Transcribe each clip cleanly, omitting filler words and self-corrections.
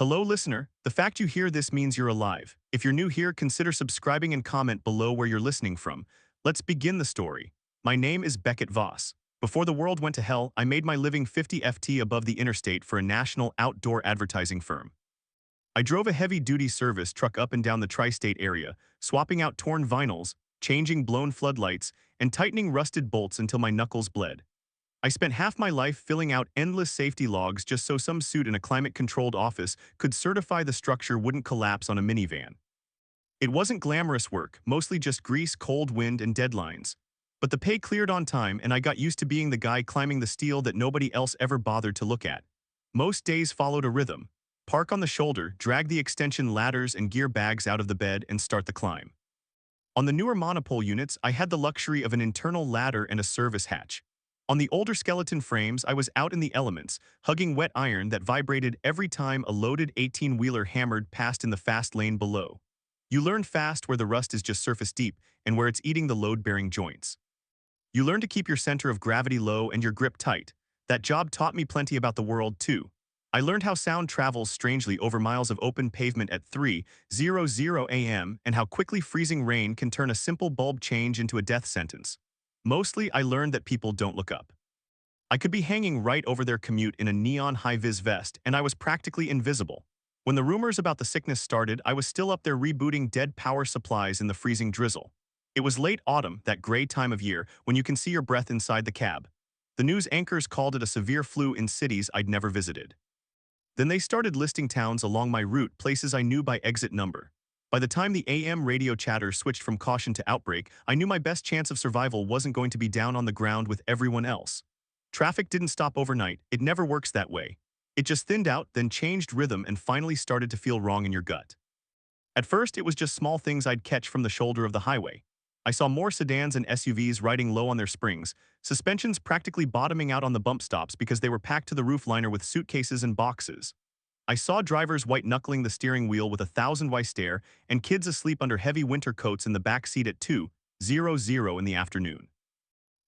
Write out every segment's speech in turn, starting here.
Hello, listener. The fact you hear this means you're alive. If you're new here, consider subscribing and comment below where you're listening from. Let's begin the story. My name is Beckett Voss. Before the world went to hell, I made my living 50 FT above the interstate for a national outdoor advertising firm. I drove a heavy-duty service truck up and down the tri-state area, swapping out torn vinyls, changing blown floodlights, and tightening rusted bolts until my knuckles bled. I spent half my life filling out endless safety logs just so some suit in a climate-controlled office could certify the structure wouldn't collapse on a minivan. It wasn't glamorous work, mostly just grease, cold wind, and deadlines. But the pay cleared on time, and I got used to being the guy climbing the steel that nobody else ever bothered to look at. Most days followed a rhythm. Park on the shoulder, drag the extension ladders and gear bags out of the bed, and start the climb. On the newer monopole units, I had the luxury of an internal ladder and a service hatch. On the older skeleton frames, I was out in the elements, hugging wet iron that vibrated every time a loaded 18-wheeler hammered past in the fast lane below. You learn fast where the rust is just surface deep and where it's eating the load-bearing joints. You learn to keep your center of gravity low and your grip tight. That job taught me plenty about the world, too. I learned how sound travels strangely over miles of open pavement at 3:00 a.m. and how quickly freezing rain can turn a simple bulb change into a death sentence. Mostly, I learned that people don't look up. I could be hanging right over their commute in a neon high-vis vest, and I was practically invisible. When the rumors about the sickness started, I was still up there rebooting dead power supplies in the freezing drizzle. It was late autumn, that gray time of year, when you can see your breath inside the cab. The news anchors called it a severe flu in cities I'd never visited. Then they started listing towns along my route, places I knew by exit number. By the time the AM radio chatter switched from caution to outbreak, I knew my best chance of survival wasn't going to be down on the ground with everyone else. Traffic didn't stop overnight. It never works that way. It just thinned out, then changed rhythm and finally started to feel wrong in your gut. At first, it was just small things I'd catch from the shoulder of the highway. I saw more sedans and SUVs riding low on their springs, suspensions practically bottoming out on the bump stops because they were packed to the roof liner with suitcases and boxes. I saw drivers white-knuckling the steering wheel with a 1,000-watt stare and kids asleep under heavy winter coats in the back seat at 2:00 in the afternoon.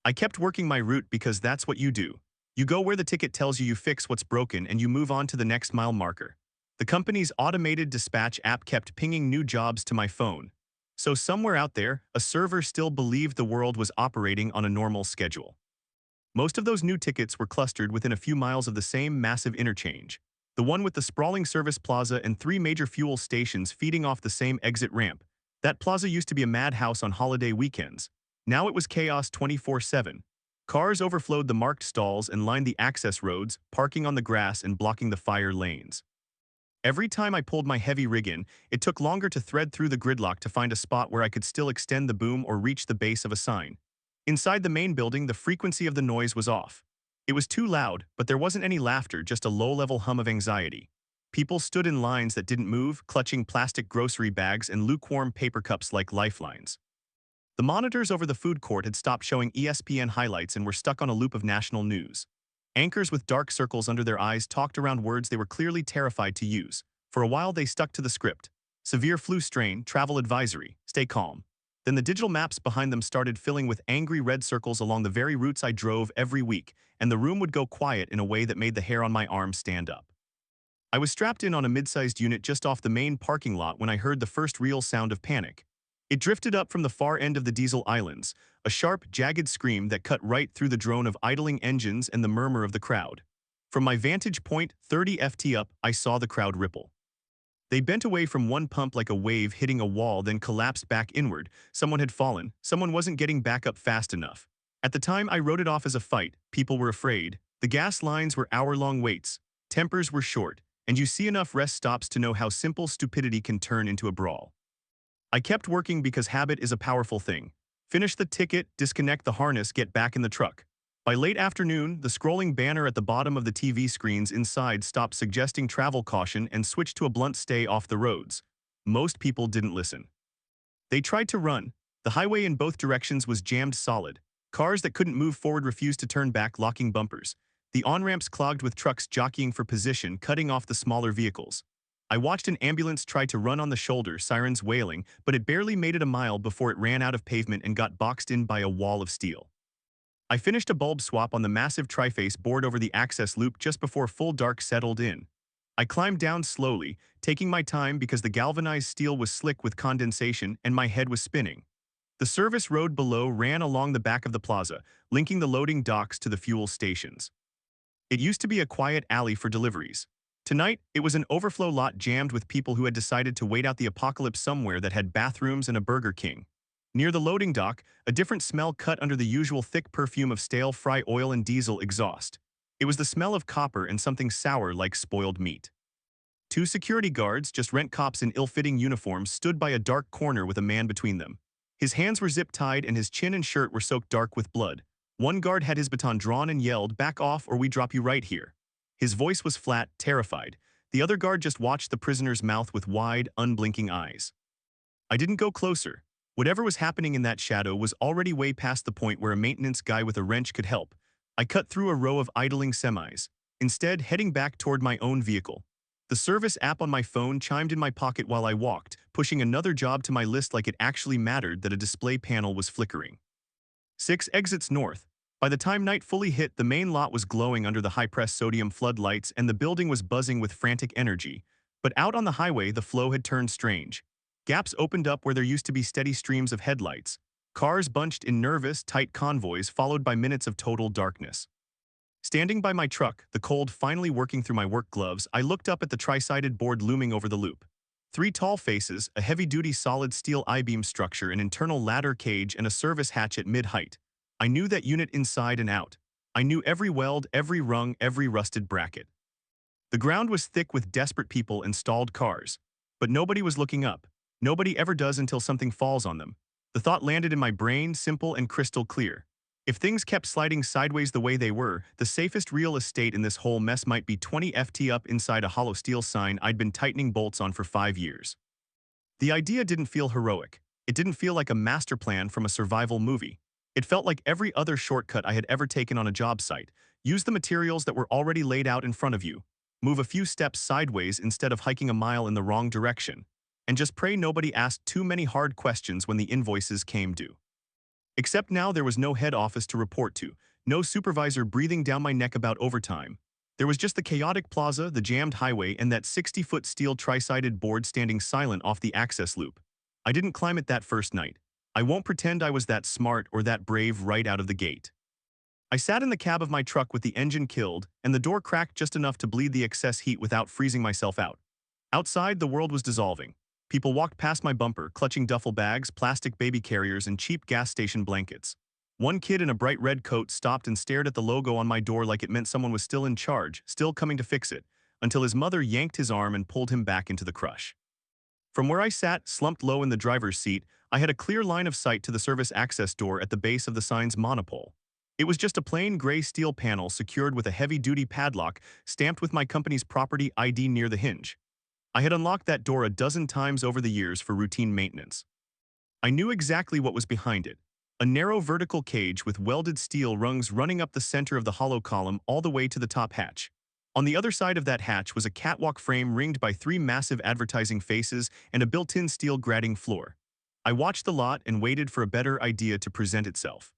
I kept working my route because that's what you do. You go where the ticket tells you fix what's broken and you move on to the next mile marker. The company's automated dispatch app kept pinging new jobs to my phone. So somewhere out there, a server still believed the world was operating on a normal schedule. Most of those new tickets were clustered within a few miles of the same massive interchange. The one with the sprawling service plaza and 3 major fuel stations feeding off the same exit ramp. That plaza used to be a madhouse on holiday weekends. Now it was chaos 24/7. Cars overflowed the marked stalls and lined the access roads, parking on the grass and blocking the fire lanes. Every time I pulled my heavy rig in, it took longer to thread through the gridlock to find a spot where I could still extend the boom or reach the base of a sign. Inside the main building, the frequency of the noise was off. It was too loud, but there wasn't any laughter, just a low-level hum of anxiety. People stood in lines that didn't move, clutching plastic grocery bags and lukewarm paper cups like lifelines. The monitors over the food court had stopped showing ESPN highlights and were stuck on a loop of national news. Anchors with dark circles under their eyes talked around words they were clearly terrified to use. For a while, they stuck to the script. Severe flu strain, travel advisory, stay calm. Then the digital maps behind them started filling with angry red circles along the very routes I drove every week, and the room would go quiet in a way that made the hair on my arm stand up. I was strapped in on a mid-sized unit just off the main parking lot when I heard the first real sound of panic. It drifted up from the far end of the diesel islands, a sharp, jagged scream that cut right through the drone of idling engines and the murmur of the crowd. From my vantage point, 30 FT up, I saw the crowd ripple. They bent away from one pump like a wave hitting a wall, then collapsed back inward. Someone had fallen. Someone wasn't getting back up fast enough. At the time, I wrote it off as a fight. People were afraid. The gas lines were hour-long waits. Tempers were short. And you see enough rest stops to know how simple stupidity can turn into a brawl. I kept working because habit is a powerful thing. Finish the ticket, disconnect the harness, get back in the truck. By late afternoon, the scrolling banner at the bottom of the TV screens inside stopped suggesting travel caution and switched to a blunt stay off the roads. Most people didn't listen. They tried to run. The highway in both directions was jammed solid. Cars that couldn't move forward refused to turn back, locking bumpers. The on-ramps clogged with trucks jockeying for position, cutting off the smaller vehicles. I watched an ambulance try to run on the shoulder, sirens wailing, but it barely made it a mile before it ran out of pavement and got boxed in by a wall of steel. I finished a bulb swap on the massive triface board over the access loop just before full dark settled in. I climbed down slowly, taking my time because the galvanized steel was slick with condensation and my head was spinning. The service road below ran along the back of the plaza, linking the loading docks to the fuel stations. It used to be a quiet alley for deliveries. Tonight, it was an overflow lot jammed with people who had decided to wait out the apocalypse somewhere that had bathrooms and a Burger King. Near the loading dock, a different smell cut under the usual thick perfume of stale fry oil and diesel exhaust. It was the smell of copper and something sour like spoiled meat. Two security guards, just rent cops in ill-fitting uniforms, stood by a dark corner with a man between them. His hands were zip-tied and his chin and shirt were soaked dark with blood. One guard had his baton drawn and yelled, "Back off or we drop you right here." His voice was flat, terrified. The other guard just watched the prisoner's mouth with wide, unblinking eyes. I didn't go closer. Whatever was happening in that shadow was already way past the point where a maintenance guy with a wrench could help. I cut through a row of idling semis, instead heading back toward my own vehicle. The service app on my phone chimed in my pocket while I walked, pushing another job to my list like it actually mattered that a display panel was flickering. 6 exits north. By the time night fully hit, the main lot was glowing under the high-pressed sodium floodlights and the building was buzzing with frantic energy. But out on the highway, the flow had turned strange. Gaps opened up where there used to be steady streams of headlights. Cars bunched in nervous, tight convoys followed by minutes of total darkness. Standing by my truck, the cold finally working through my work gloves, I looked up at the tri-sided board looming over the loop. 3 tall faces, a heavy-duty solid steel I-beam structure, an internal ladder cage, and a service hatch at mid-height. I knew that unit inside and out. I knew every weld, every rung, every rusted bracket. The ground was thick with desperate people and stalled cars. But nobody was looking up. Nobody ever does until something falls on them. The thought landed in my brain, simple and crystal clear. If things kept sliding sideways the way they were, the safest real estate in this whole mess might be 20 ft up inside a hollow steel sign I'd been tightening bolts on for 5 years. The idea didn't feel heroic. It didn't feel like a master plan from a survival movie. It felt like every other shortcut I had ever taken on a job site. Use the materials that were already laid out in front of you. Move a few steps sideways instead of hiking a mile in the wrong direction. And just pray nobody asked too many hard questions when the invoices came due. Except now there was no head office to report to, no supervisor breathing down my neck about overtime. There was just the chaotic plaza, the jammed highway, and that 60-foot steel tri-sided board standing silent off the access loop. I didn't climb it that first night. I won't pretend I was that smart or that brave right out of the gate. I sat in the cab of my truck with the engine killed and the door cracked just enough to bleed the excess heat without freezing myself out. Outside, the world was dissolving. People walked past my bumper, clutching duffel bags, plastic baby carriers, and cheap gas station blankets. One kid in a bright red coat stopped and stared at the logo on my door like it meant someone was still in charge, still coming to fix it, until his mother yanked his arm and pulled him back into the crush. From where I sat, slumped low in the driver's seat, I had a clear line of sight to the service access door at the base of the sign's monopole. It was just a plain gray steel panel secured with a heavy-duty padlock stamped with my company's property ID near the hinge. I had unlocked that door a dozen times over the years for routine maintenance. I knew exactly what was behind it. A narrow vertical cage with welded steel rungs running up the center of the hollow column all the way to the top hatch. On the other side of that hatch was a catwalk frame ringed by 3 massive advertising faces and a built-in steel grating floor. I watched the lot and waited for a better idea to present itself.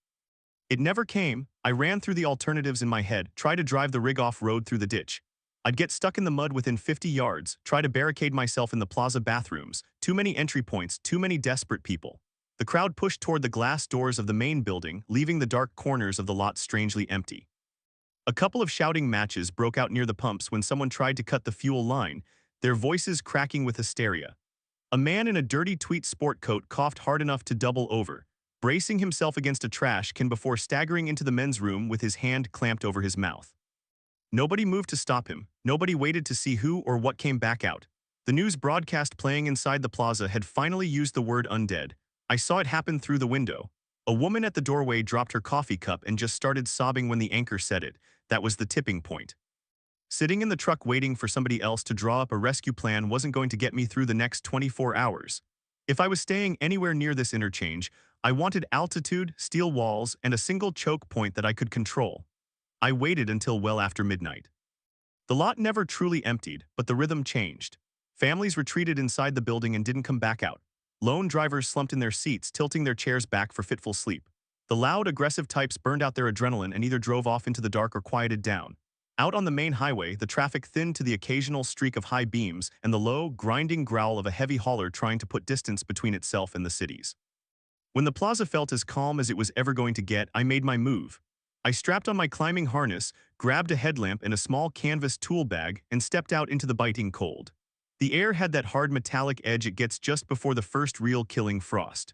It never came. I ran through the alternatives in my head, tried to drive the rig off-road through the ditch. I'd get stuck in the mud within 50 yards, try to barricade myself in the plaza bathrooms. Too many entry points, too many desperate people. The crowd pushed toward the glass doors of the main building, leaving the dark corners of the lot strangely empty. A couple of shouting matches broke out near the pumps when someone tried to cut the fuel line, their voices cracking with hysteria. A man in a dirty tweed sport coat coughed hard enough to double over, bracing himself against a trash can before staggering into the men's room with his hand clamped over his mouth. Nobody moved to stop him. Nobody waited to see who or what came back out. The news broadcast playing inside the plaza had finally used the word undead. I saw it happen through the window. A woman at the doorway dropped her coffee cup and just started sobbing when the anchor said it. That was the tipping point. Sitting in the truck waiting for somebody else to draw up a rescue plan wasn't going to get me through the next 24 hours. If I was staying anywhere near this interchange, I wanted altitude, steel walls, and a single choke point that I could control. I waited until well after midnight. The lot never truly emptied, but the rhythm changed. Families retreated inside the building and didn't come back out. Lone drivers slumped in their seats, tilting their chairs back for fitful sleep. The loud, aggressive types burned out their adrenaline and either drove off into the dark or quieted down. Out on the main highway, the traffic thinned to the occasional streak of high beams and the low, grinding growl of a heavy hauler trying to put distance between itself and the cities. When the plaza felt as calm as it was ever going to get, I made my move. I strapped on my climbing harness, grabbed a headlamp and a small canvas tool bag, and stepped out into the biting cold. The air had that hard metallic edge it gets just before the first real killing frost.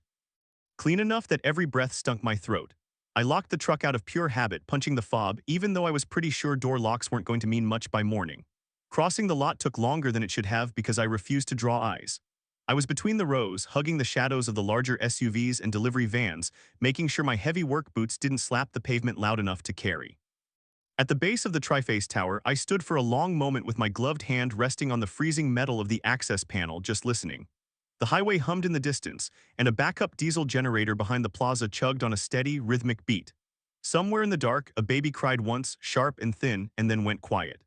Clean enough that every breath stunk my throat. I locked the truck out of pure habit, punching the fob, even though I was pretty sure door locks weren't going to mean much by morning. Crossing the lot took longer than it should have because I refused to draw eyes. I was between the rows, hugging the shadows of the larger SUVs and delivery vans, making sure my heavy work boots didn't slap the pavement loud enough to carry. At the base of the Triface Tower, I stood for a long moment with my gloved hand resting on the freezing metal of the access panel, just listening. The highway hummed in the distance, and a backup diesel generator behind the plaza chugged on a steady, rhythmic beat. Somewhere in the dark, a baby cried once, sharp and thin, and then went quiet.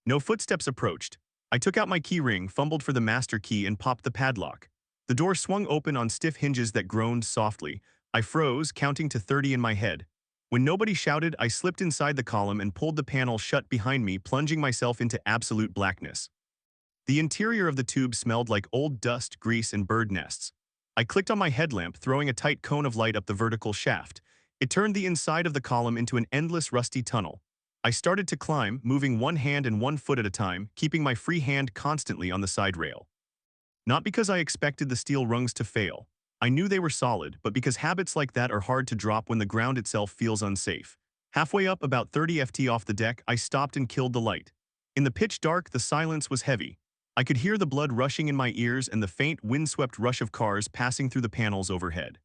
No footsteps approached. I took out my key ring, fumbled for the master key, and popped the padlock. The door swung open on stiff hinges that groaned softly. I froze, counting to 30 in my head. When nobody shouted, I slipped inside the column and pulled the panel shut behind me, plunging myself into absolute blackness. The interior of the tube smelled like old dust, grease, and bird nests. I clicked on my headlamp, throwing a tight cone of light up the vertical shaft. It turned the inside of the column into an endless rusty tunnel. I started to climb, moving one hand and one foot at a time, keeping my free hand constantly on the side rail. Not because I expected the steel rungs to fail. I knew they were solid, but because habits like that are hard to drop when the ground itself feels unsafe. Halfway up, about 30 ft off the deck, I stopped and killed the light. In the pitch dark, the silence was heavy. I could hear the blood rushing in my ears and the faint, windswept rush of cars passing through the panels overhead.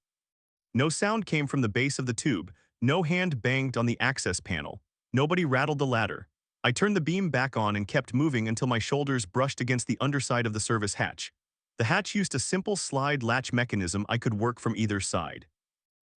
No sound came from the base of the tube. No hand banged on the access panel. Nobody rattled the ladder. I turned the beam back on and kept moving until my shoulders brushed against the underside of the service hatch. The hatch used a simple slide latch mechanism I could work from either side.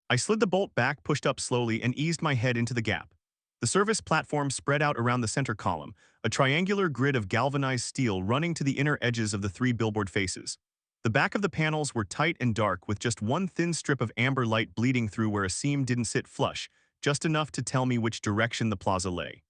I slid the bolt back, pushed up slowly, and eased my head into the gap. The service platform spread out around the center column, a triangular grid of galvanized steel running to the inner edges of the three billboard faces. The back of the panels were tight and dark, with just one thin strip of amber light bleeding through where a seam didn't sit flush, just enough to tell me which direction the plaza lay.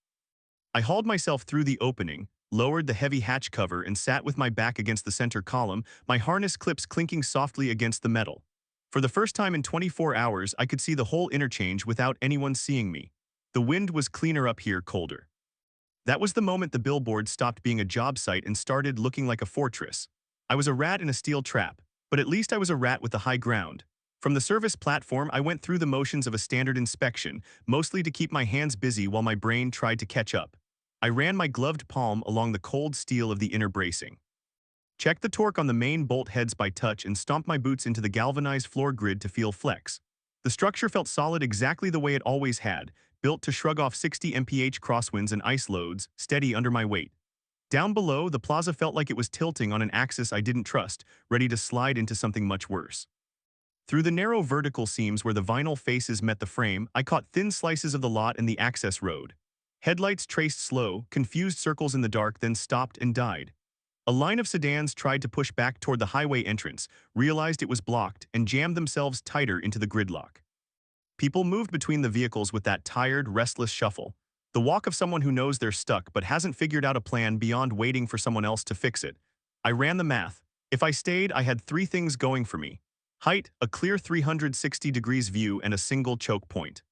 I hauled myself through the opening, lowered the heavy hatch cover, and sat with my back against the center column, my harness clips clinking softly against the metal. For the first time in 24 hours, I could see the whole interchange without anyone seeing me. The wind was cleaner up here, colder. That was the moment the billboard stopped being a job site and started looking like a fortress. I was a rat in a steel trap, but at least I was a rat with the high ground. From the service platform, I went through the motions of a standard inspection, mostly to keep my hands busy while my brain tried to catch up. I ran my gloved palm along the cold steel of the inner bracing. Checked the torque on the main bolt heads by touch and stomped my boots into the galvanized floor grid to feel flex. The structure felt solid, exactly the way it always had, built to shrug off 60 mph crosswinds and ice loads, steady under my weight. Down below, the plaza felt like it was tilting on an axis I didn't trust, ready to slide into something much worse. Through the narrow vertical seams where the vinyl faces met the frame, I caught thin slices of the lot and the access road. Headlights traced slow, confused circles in the dark, then stopped and died. A line of sedans tried to push back toward the highway entrance, realized it was blocked, and jammed themselves tighter into the gridlock. People moved between the vehicles with that tired, restless shuffle. The walk of someone who knows they're stuck but hasn't figured out a plan beyond waiting for someone else to fix it. I ran the math. If I stayed, I had three things going for me. Height, a clear 360 degrees view, and a single choke point.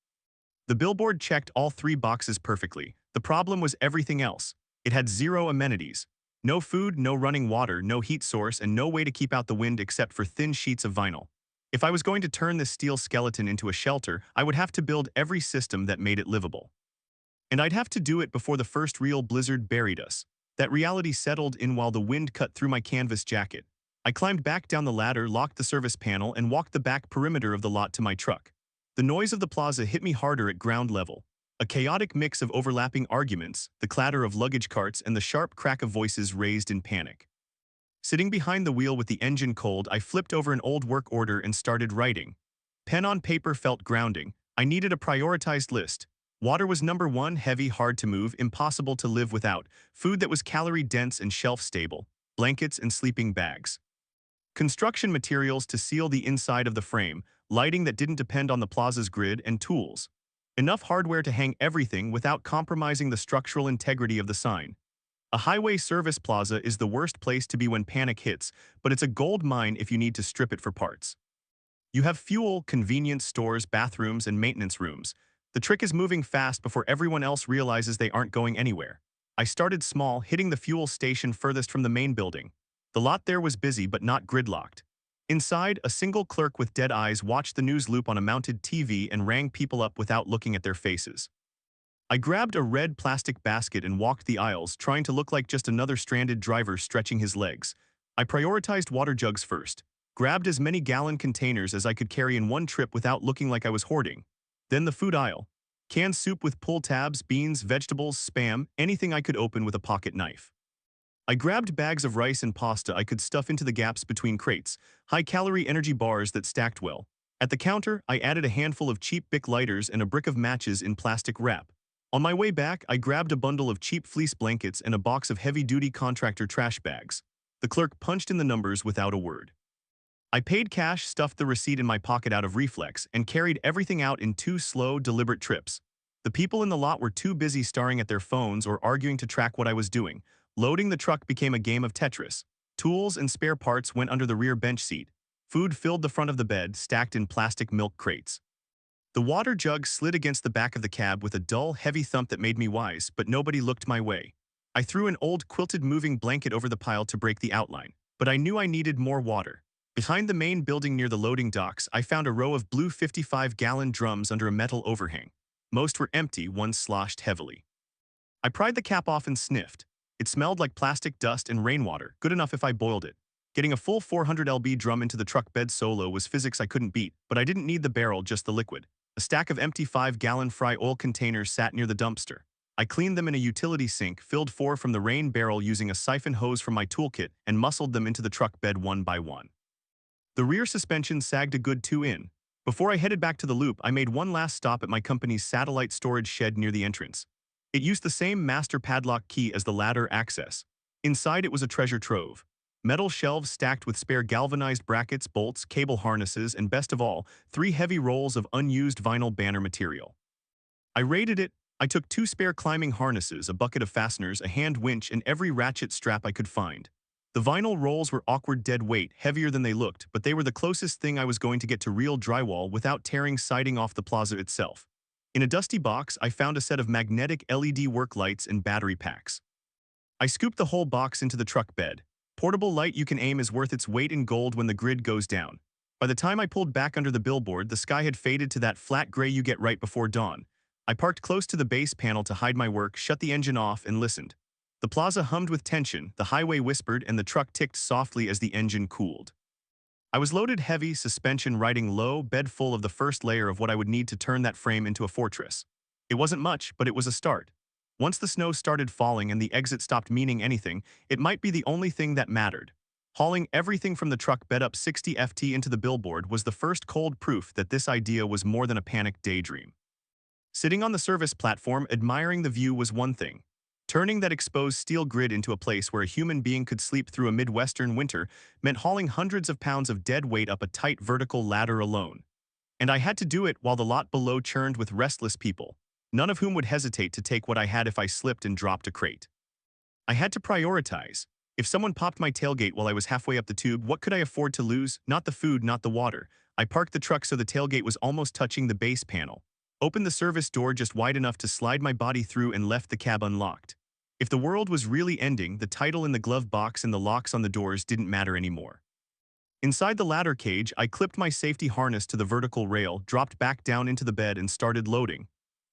The billboard checked all three boxes perfectly. The problem was everything else. It had zero amenities. No food, no running water, no heat source, and no way to keep out the wind except for thin sheets of vinyl. If I was going to turn this steel skeleton into a shelter, I would have to build every system that made it livable. And I'd have to do it before the first real blizzard buried us. That reality settled in while the wind cut through my canvas jacket. I climbed back down the ladder, locked the service panel, and walked the back perimeter of the lot to my truck. The noise of the plaza hit me harder at ground level. A chaotic mix of overlapping arguments, the clatter of luggage carts, and the sharp crack of voices raised in panic. Sitting behind the wheel with the engine cold, I flipped over an old work order and started writing. Pen on paper felt grounding. I needed a prioritized list. Water was number one, heavy, hard to move, impossible to live without. Food that was calorie-dense and shelf-stable. Blankets and sleeping bags. Construction materials to seal the inside of the frame. Lighting that didn't depend on the plaza's grid, and tools. Enough hardware to hang everything without compromising the structural integrity of the sign. A highway service plaza is the worst place to be when panic hits, but it's a gold mine if you need to strip it for parts. You have fuel, convenience stores, bathrooms, and maintenance rooms. The trick is moving fast before everyone else realizes they aren't going anywhere. I started small, hitting the fuel station furthest from the main building. The lot there was busy but not gridlocked. Inside, a single clerk with dead eyes watched the news loop on a mounted TV and rang people up without looking at their faces. I grabbed a red plastic basket and walked the aisles, trying to look like just another stranded driver stretching his legs. I prioritized water jugs first, grabbed as many gallon containers as I could carry in one trip without looking like I was hoarding. Then the food aisle. Canned soup with pull tabs, beans, vegetables, Spam, anything I could open with a pocket knife. I grabbed bags of rice and pasta I could stuff into the gaps between crates, high-calorie energy bars that stacked well. At the counter, I added a handful of cheap Bic lighters and a brick of matches in plastic wrap. On my way back, I grabbed a bundle of cheap fleece blankets and a box of heavy-duty contractor trash bags. The clerk punched in the numbers without a word. I paid cash, stuffed the receipt in my pocket out of reflex, and carried everything out in 2 slow, deliberate trips. The people in the lot were too busy staring at their phones or arguing to track what I was doing. Loading the truck became a game of Tetris. Tools and spare parts went under the rear bench seat. Food filled the front of the bed, stacked in plastic milk crates. The water jug slid against the back of the cab with a dull, heavy thump that made me wise, but nobody looked my way. I threw an old quilted moving blanket over the pile to break the outline, but I knew I needed more water. Behind the main building near the loading docks, I found a row of blue 55-gallon drums under a metal overhang. Most were empty, one sloshed heavily. I pried the cap off and sniffed. It smelled like plastic dust and rainwater, good enough if I boiled it. Getting a full 400 lb drum into the truck bed solo was physics I couldn't beat, but I didn't need the barrel, just the liquid. A stack of empty 5-gallon fry oil containers sat near the dumpster. I cleaned them in a utility sink, filled 4 from the rain barrel using a siphon hose from my toolkit, and muscled them into the truck bed one by one. The rear suspension sagged a good 2 in. Before I headed back to the loop, I made one last stop at my company's satellite storage shed near the entrance. It used the same master padlock key as the ladder access. Inside it was a treasure trove. Metal shelves stacked with spare galvanized brackets, bolts, cable harnesses, and best of all, 3 heavy rolls of unused vinyl banner material. I raided it. I took 2 spare climbing harnesses, a bucket of fasteners, a hand winch, and every ratchet strap I could find. The vinyl rolls were awkward dead weight, heavier than they looked, but they were the closest thing I was going to get to real drywall without tearing siding off the plaza itself. In a dusty box, I found a set of magnetic LED work lights and battery packs. I scooped the whole box into the truck bed. Portable light you can aim is worth its weight in gold when the grid goes down. By the time I pulled back under the billboard, the sky had faded to that flat gray you get right before dawn. I parked close to the base panel to hide my work, shut the engine off, and listened. The plaza hummed with tension, the highway whispered, and the truck ticked softly as the engine cooled. I was loaded heavy, suspension riding low, bed full of the first layer of what I would need to turn that frame into a fortress. It wasn't much, but it was a start. Once the snow started falling and the exit stopped meaning anything, it might be the only thing that mattered. Hauling everything from the truck bed up 60 ft into the billboard was the first cold proof that this idea was more than a panicked daydream. Sitting on the service platform, admiring the view was one thing. Turning that exposed steel grid into a place where a human being could sleep through a Midwestern winter meant hauling hundreds of pounds of dead weight up a tight vertical ladder alone. And I had to do it while the lot below churned with restless people, none of whom would hesitate to take what I had if I slipped and dropped a crate. I had to prioritize. If someone popped my tailgate while I was halfway up the tube, what could I afford to lose? Not the food, not the water. I parked the truck so the tailgate was almost touching the base panel, opened the service door just wide enough to slide my body through, and left the cab unlocked. If the world was really ending, the title in the glove box and the locks on the doors didn't matter anymore. Inside the ladder cage, I clipped my safety harness to the vertical rail, dropped back down into the bed, and started loading.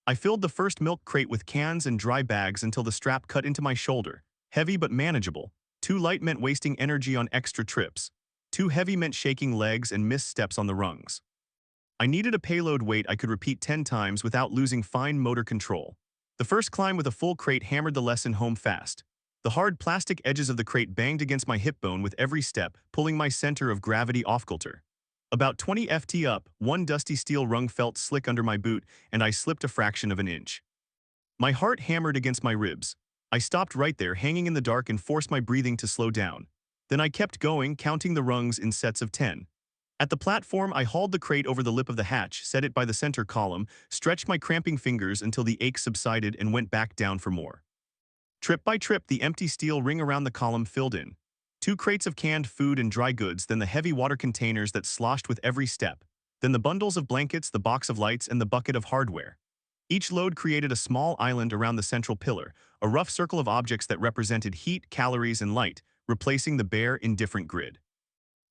I filled the first milk crate with cans and dry bags until the strap cut into my shoulder. Heavy but manageable. Too light meant wasting energy on extra trips. Too heavy meant shaking legs and missed steps on the rungs. I needed a payload weight I could repeat 10 times without losing fine motor control. The first climb with a full crate hammered the lesson home fast. The hard plastic edges of the crate banged against my hip bone with every step, pulling my center of gravity off-kilter. About 20 ft up, one dusty steel rung felt slick under my boot, and I slipped a fraction of an inch. My heart hammered against my ribs. I stopped right there, hanging in the dark, and forced my breathing to slow down. Then I kept going, counting the rungs in sets of 10. At the platform, I hauled the crate over the lip of the hatch, set it by the center column, stretched my cramping fingers until the ache subsided and went back down for more. Trip by trip, the empty steel ring around the column filled in. 2 crates of canned food and dry goods, then the heavy water containers that sloshed with every step, then the bundles of blankets, the box of lights, and the bucket of hardware. Each load created a small island around the central pillar, a rough circle of objects that represented heat, calories, and light, replacing the bare, indifferent grid.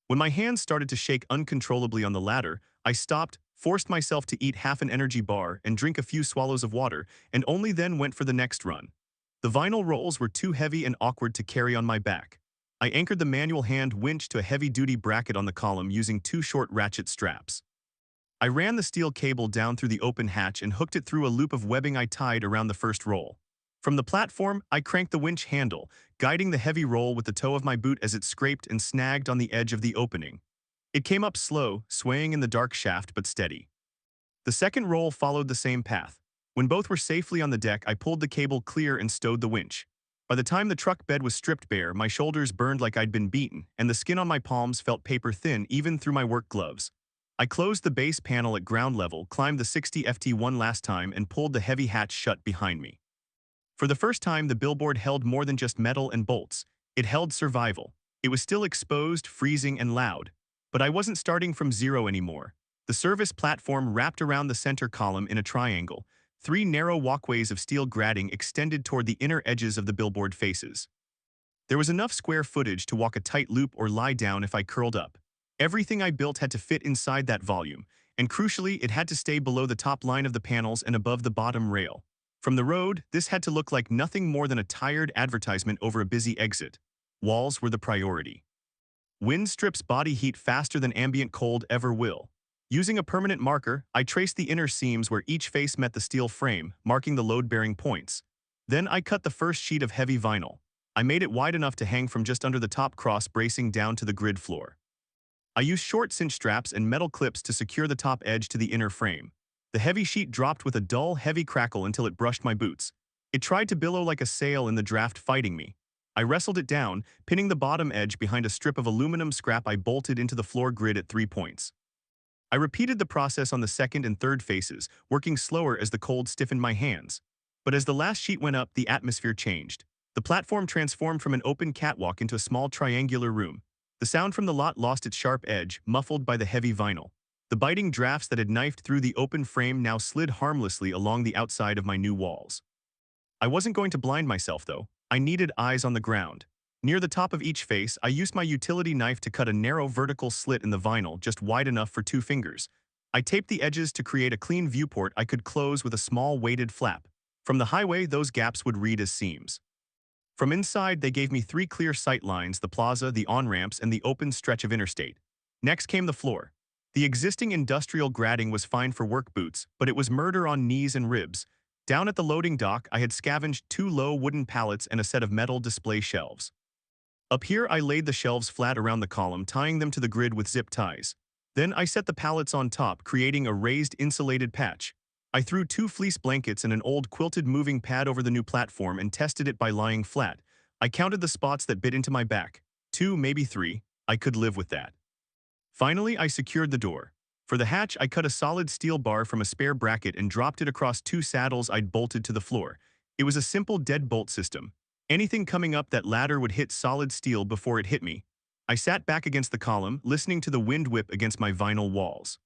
When my hands started to shake uncontrollably on the ladder, I stopped, forced myself to eat half an energy bar and drink a few swallows of water, and only then went for the next run. The vinyl rolls were too heavy and awkward to carry on my back. I anchored the manual hand winch to a heavy-duty bracket on the column using 2 short ratchet straps. I ran the steel cable down through the open hatch and hooked it through a loop of webbing I tied around the first roll. From the platform, I cranked the winch handle, guiding the heavy roll with the toe of my boot as it scraped and snagged on the edge of the opening. It came up slow, swaying in the dark shaft but steady. The second roll followed the same path. When both were safely on the deck, I pulled the cable clear and stowed the winch. By the time the truck bed was stripped bare, my shoulders burned like I'd been beaten, and the skin on my palms felt paper thin even through my work gloves. I closed the base panel at ground level, climbed the 60ft one last time, and pulled the heavy hatch shut behind me. For the first time, the billboard held more than just metal and bolts. It held survival. It was still exposed, freezing, and loud. But I wasn't starting from zero anymore. The service platform wrapped around the center column in a triangle. 3 narrow walkways of steel grating extended toward the inner edges of the billboard faces. There was enough square footage to walk a tight loop or lie down if I curled up. Everything I built had to fit inside that volume, and crucially, it had to stay below the top line of the panels and above the bottom rail. From the road, this had to look like nothing more than a tired advertisement over a busy exit. Walls were the priority. Wind strips body heat faster than ambient cold ever will. Using a permanent marker, I traced the inner seams where each face met the steel frame, marking the load-bearing points. Then I cut the first sheet of heavy vinyl. I made it wide enough to hang from just under the top cross bracing down to the grid floor. I used short cinch straps and metal clips to secure the top edge to the inner frame. The heavy sheet dropped with a dull, heavy crackle until it brushed my boots. It tried to billow like a sail in the draft, fighting me. I wrestled it down, pinning the bottom edge behind a strip of aluminum scrap I bolted into the floor grid at 3 points. I repeated the process on the second and third faces, working slower as the cold stiffened my hands. But as the last sheet went up, the atmosphere changed. The platform transformed from an open catwalk into a small triangular room. The sound from the lot lost its sharp edge, muffled by the heavy vinyl. The biting drafts that had knifed through the open frame now slid harmlessly along the outside of my new walls. I wasn't going to blind myself, though. I needed eyes on the ground. Near the top of each face, I used my utility knife to cut a narrow vertical slit in the vinyl just wide enough for 2 fingers. I taped the edges to create a clean viewport I could close with a small weighted flap. From the highway, those gaps would read as seams. From inside, they gave me 3 clear sight lines: the plaza, the on-ramps, and the open stretch of interstate. Next came the floor. The existing industrial grating was fine for work boots, but it was murder on knees and ribs. Down at the loading dock, I had scavenged 2 low wooden pallets and a set of metal display shelves. Up here, I laid the shelves flat around the column, tying them to the grid with zip ties. Then I set the pallets on top, creating a raised insulated patch. I threw 2 fleece blankets and an old quilted moving pad over the new platform and tested it by lying flat. I counted the spots that bit into my back. 2, maybe 3. I could live with that. Finally, I secured the door. For the hatch, I cut a solid steel bar from a spare bracket and dropped it across 2 saddles I'd bolted to the floor. It was a simple deadbolt system. Anything coming up that ladder would hit solid steel before it hit me. I sat back against the column, listening to the wind whip against my vinyl walls.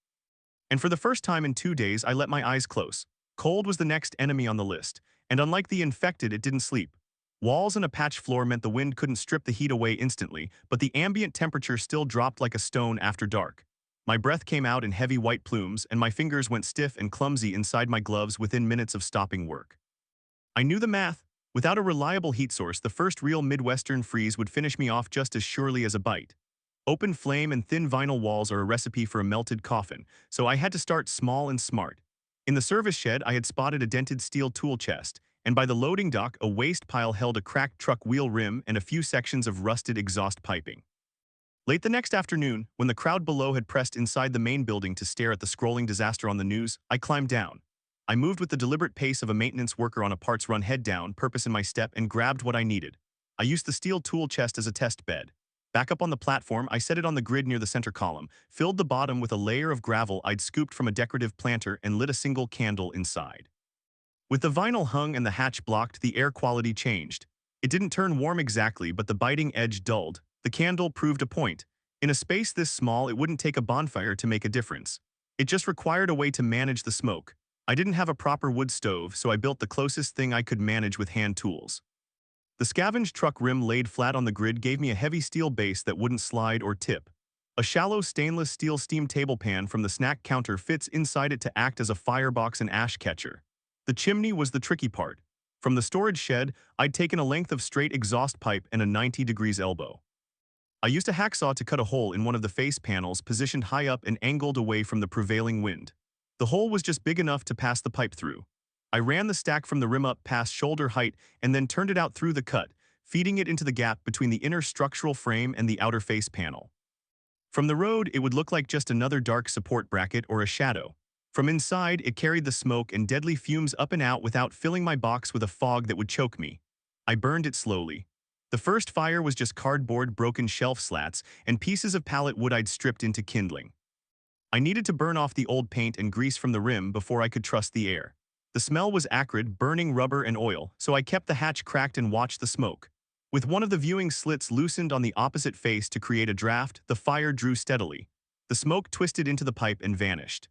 And for the first time in 2 days, I let my eyes close. Cold was the next enemy on the list, and unlike the infected, it didn't sleep. Walls and a patch floor meant the wind couldn't strip the heat away instantly, but the ambient temperature still dropped like a stone after dark. My breath came out in heavy white plumes, and my fingers went stiff and clumsy inside my gloves within minutes of stopping work. I knew the math. Without a reliable heat source, the first real Midwestern freeze would finish me off just as surely as a bite. Open flame and thin vinyl walls are a recipe for a melted coffin, so I had to start small and smart. In the service shed, I had spotted a dented steel tool chest, and by the loading dock, a waste pile held a cracked truck wheel rim and a few sections of rusted exhaust piping. Late the next afternoon, when the crowd below had pressed inside the main building to stare at the scrolling disaster on the news, I climbed down. I moved with the deliberate pace of a maintenance worker on a parts run, head down, purpose in my step, and grabbed what I needed. I used the steel tool chest as a test bed. Back up on the platform, I set it on the grid near the center column, filled the bottom with a layer of gravel I'd scooped from a decorative planter, and lit a single candle inside. With the vinyl hung and the hatch blocked, the air quality changed. It didn't turn warm exactly, but the biting edge dulled. The candle proved a point. In a space this small, it wouldn't take a bonfire to make a difference. It just required a way to manage the smoke. I didn't have a proper wood stove, so I built the closest thing I could manage with hand tools. The scavenged truck rim laid flat on the grid gave me a heavy steel base that wouldn't slide or tip. A shallow stainless steel steam table pan from the snack counter fits inside it to act as a firebox and ash catcher. The chimney was the tricky part. From the storage shed, I'd taken a length of straight exhaust pipe and a 90 degrees elbow. I used a hacksaw to cut a hole in one of the face panels positioned high up and angled away from the prevailing wind. The hole was just big enough to pass the pipe through. I ran the stack from the rim up past shoulder height and then turned it out through the cut, feeding it into the gap between the inner structural frame and the outer face panel. From the road, it would look like just another dark support bracket or a shadow. From inside, it carried the smoke and deadly fumes up and out without filling my box with a fog that would choke me. I burned it slowly. The first fire was just cardboard, broken shelf slats, and pieces of pallet wood I'd stripped into kindling. I needed to burn off the old paint and grease from the rim before I could trust the air. The smell was acrid, burning rubber and oil, so I kept the hatch cracked and watched the smoke. With one of the viewing slits loosened on the opposite face to create a draft, the fire drew steadily. The smoke twisted into the pipe and vanished.